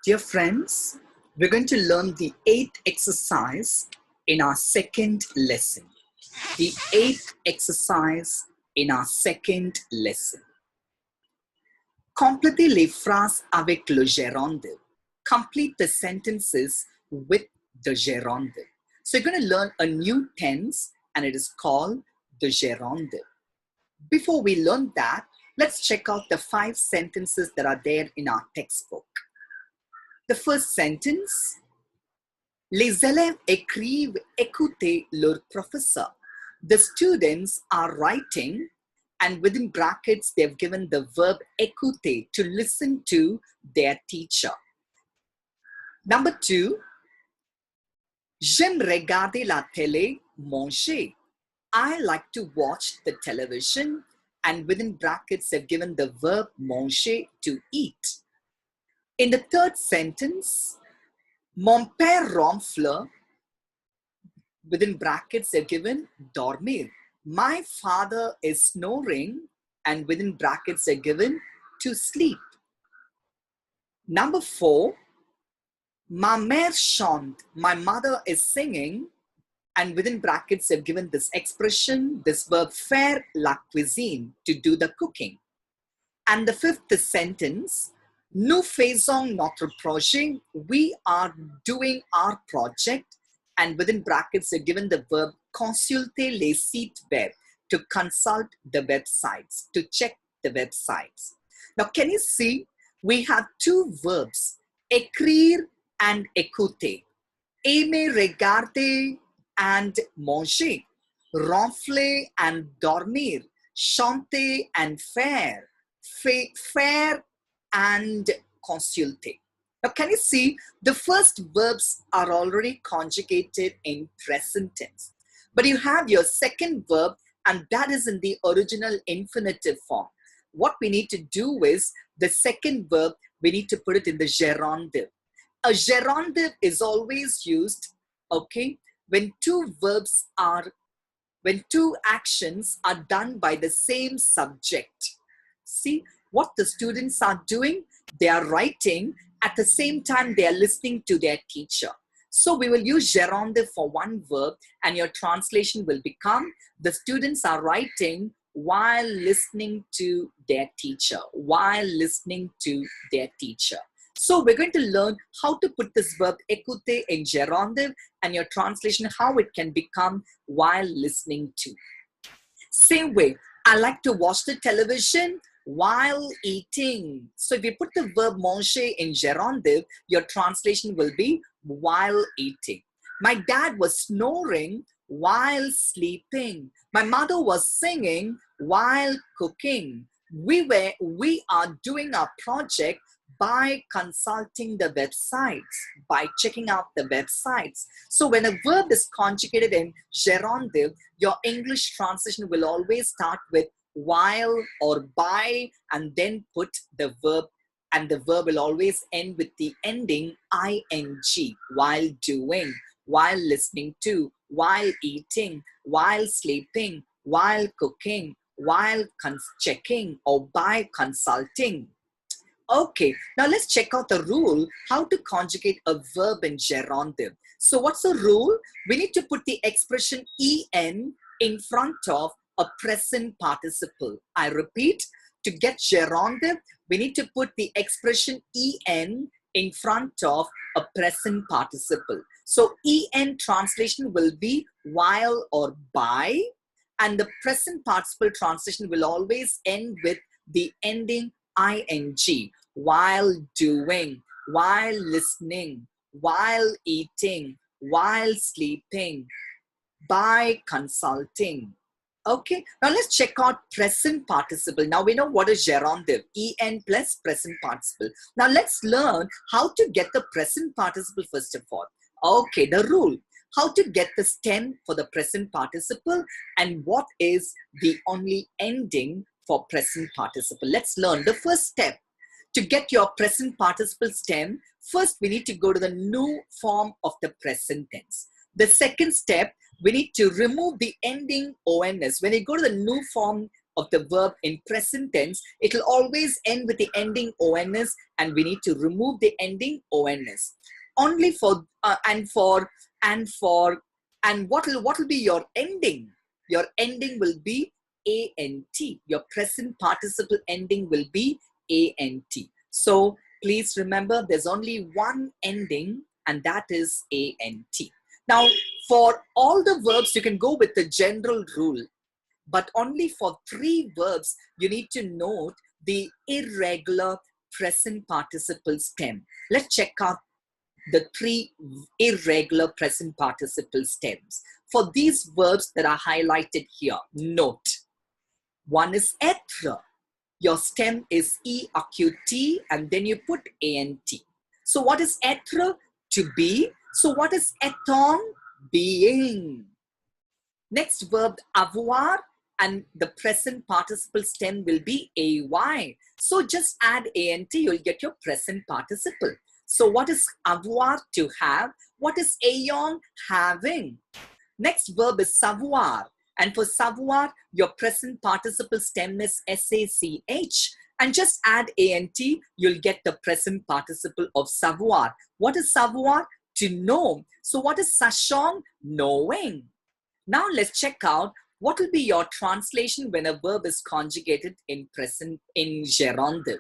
Dear friends, we're going to learn the eighth exercise in our second lesson. The eighth exercise in our second lesson. Complétez les phrases avec le Gerondo. Complete the sentences with the Gerondo. So you're going to learn a new tense and it is called the Gerondo. Before we learn that, let's check out the 5 sentences that are there in our textbook. The first sentence, les élèves écrivent écouter leur professeur. The students are writing, and within brackets, they've given the verb écouter, to listen to their teacher. Number 2, j'aime regarder la télé, manger. I like to watch the television, and within brackets, they've given the verb manger, to eat. In the third sentence, mon père ronfle, within brackets they're given dormir. My father is snoring, and within brackets they're given to sleep. Number 4, ma mère chante, my mother is singing, and within brackets they've given this expression, this verb faire la cuisine, to do the cooking. And the fifth sentence, nous faisons notre projet, we are doing our project, and within brackets they're given the verb consulter les sites web, to consult the websites, to check the websites. Now can you see, we have 2 verbs, écrire and écouter, aimer, regarder and manger, ronfler and dormir, chanter and faire, faire and consulter. Now, can you see the first verbs are already conjugated in present tense, but you have your second verb and that is in the original infinitive form. What we need to do is the second verb, we need to put it in the gerundive. A gerundive is always used, okay, when 2 actions are done by the same subject. See, what the students are doing, they are writing, at the same time they are listening to their teacher. So we will use gerundive for one verb and your translation will become, the students are writing while listening to their teacher, while listening to their teacher. So we're going to learn how to put this verb écouter in gerundive and your translation, how it can become while listening to. Same way, I like to watch the television while eating. So if you put the verb manger in gerundive, your translation will be while eating. My dad was snoring while sleeping. My mother was singing while cooking. We are doing our project by consulting the websites, by checking out the websites. So when a verb is conjugated in gerundive, your English translation will always start with while or by and then put the verb, and the verb will always end with the ending ing, while doing, while listening to, while eating, while sleeping, while cooking, while checking, or by consulting. Okay, now let's check out the rule, how to conjugate a verb in gerundive. So what's the rule? We need to put the expression en in front of a present participle. I repeat, to get gerundive, we need to put the expression en in front of a present participle. So en translation will be while or by, and the present participle translation will always end with the ending ing, while doing, while listening, while eating, while sleeping, by consulting. Okay, now let's check out present participle. Now we know what is gerundive, en plus present participle. Now let's learn how to get the present participle first of all. Okay, the rule, how to get the stem for the present participle and what is the only ending for present participle. Let's learn the first step. To get your present participle stem, first we need to go to the new form of the present tense. The second step, we need to remove the ending ons. When you go to the new form of the verb in present tense, it will always end with the ending ons, and we need to remove the ending ons. Only for and what will be your ending? Your ending will be ant. Your present participle ending will be ant. So please remember, there's only one ending, and that is ant. Now, for all the verbs, you can go with the general rule, but only for 3 verbs, you need to note the irregular present participle stem. Let's check out the 3 irregular present participle stems. For these verbs that are highlighted here, note. One is être. Your stem is E-acute, and then you put ant. So what is être? To be. So what is étant? Being. Next verb, avoir, and the present participle stem will be ay. So just add ant, you'll get your present participle. So what is avoir? To have. What is ayant? Having. Next verb is savoir. And for savoir, your present participle stem is SACH. And just add ant, you'll get the present participle of savoir. What is savoir? To know. So what is sachant? Knowing. Now let's check out what will be your translation when a verb is conjugated in Gerondo.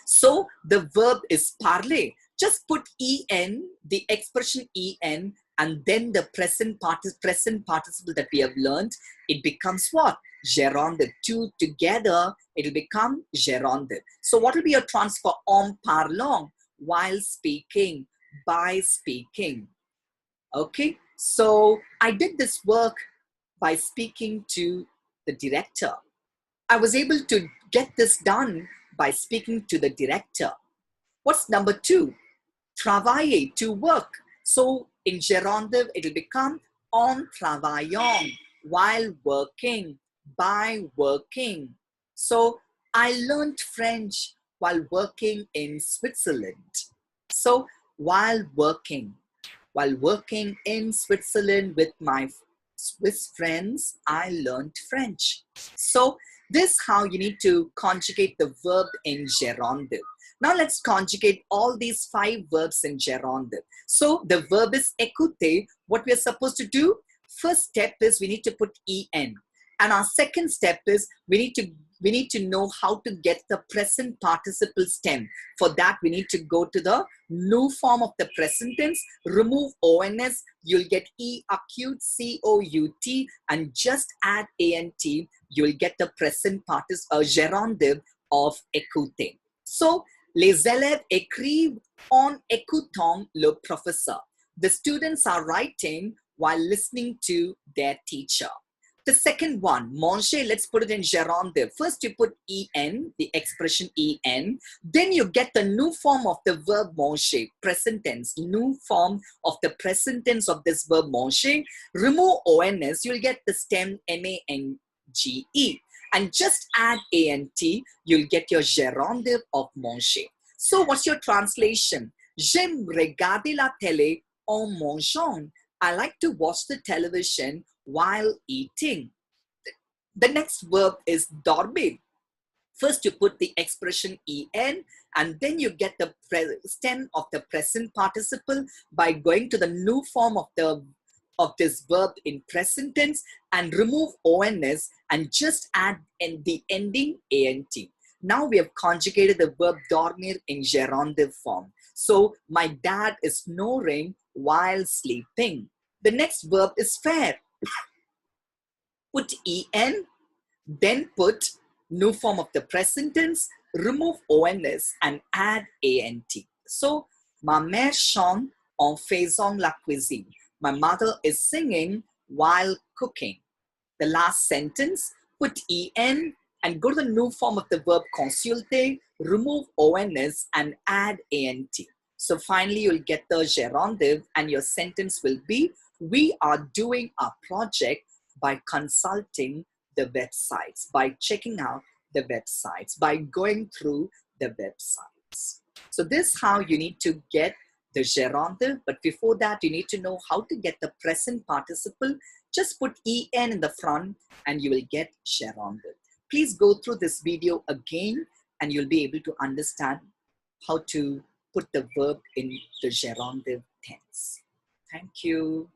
So the verb is parler. Just put en, the expression en, and then the present participle that we have learned, it becomes what? Gerondo. 2 together, it will become Gerondo. So what will be your transfer? En parlant, while speaking, by speaking. Okay, so I did this work by speaking to the director. I was able to get this done by speaking to the director. What's number 2? Travailler, to work. So in Gerondo, it will become en travaillant, while working, by working. So I learned French while working in Switzerland. So while working in Switzerland with my Swiss friends, I learned French. So this is how you need to conjugate the verb in Gerondo. Now let's conjugate all these 5 verbs in Gerondo. So the verb is écouter. What we are supposed to do? First step is we need to put en. And our second step is we need to know how to get the present participle stem. For that, we need to go to the new form of the present tense, remove ons, you'll get E-acute, C-O-U-T, and just add ant, you'll get the present participle, Gerondo of écouter. So, les élèves écrivent en écoutant le professeur. The students are writing while listening to their teacher. The second one, manger, let's put it in Gerondo. First you put en, the expression en. Then you get the new form of the verb manger, present tense, new form of the present tense of this verb manger. Remove ons, you'll get the stem mange. And just add ant, you'll get your Gerondo of manger. So what's your translation? J'aime regarder la télé en mangeant. I like to watch the television while eating. The next verb is dormir. First you put the expression en, and then you get the stem of the present participle by going to the new form of this verb in present tense and remove ons and just add the ending ant. Now we have conjugated the verb dormir in Gerondo form. So my dad is snoring while sleeping. The next verb is faire. Put en, then put new form of the present tense, remove ons and add ant. So, ma mère chante en faisant la cuisine. My mother is singing while cooking. The last sentence, put en and go to the new form of the verb consulter, remove ons and add ant. So finally, you'll get the Gerondo and your sentence will be, we are doing our project by consulting the websites, by checking out the websites, by going through the websites. So this is how you need to get the Gerondo, but before that, you need to know how to get the present participle. Just put en in the front and you will get Gerondo. please go through this video again and you'll be able to understand how to put the verb in the gerundive tense. Thank you.